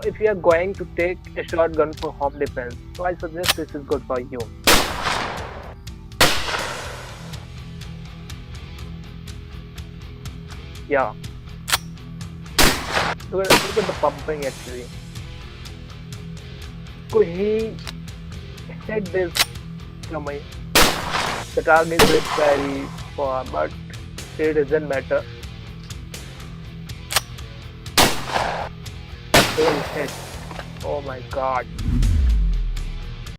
If you are going to take a shotgun for home defense, so I suggest this is good for you. Yeah, look at the pumping actually. Could he hit this coming? The target is very far, but it doesn't matter. He will hit. Oh my god.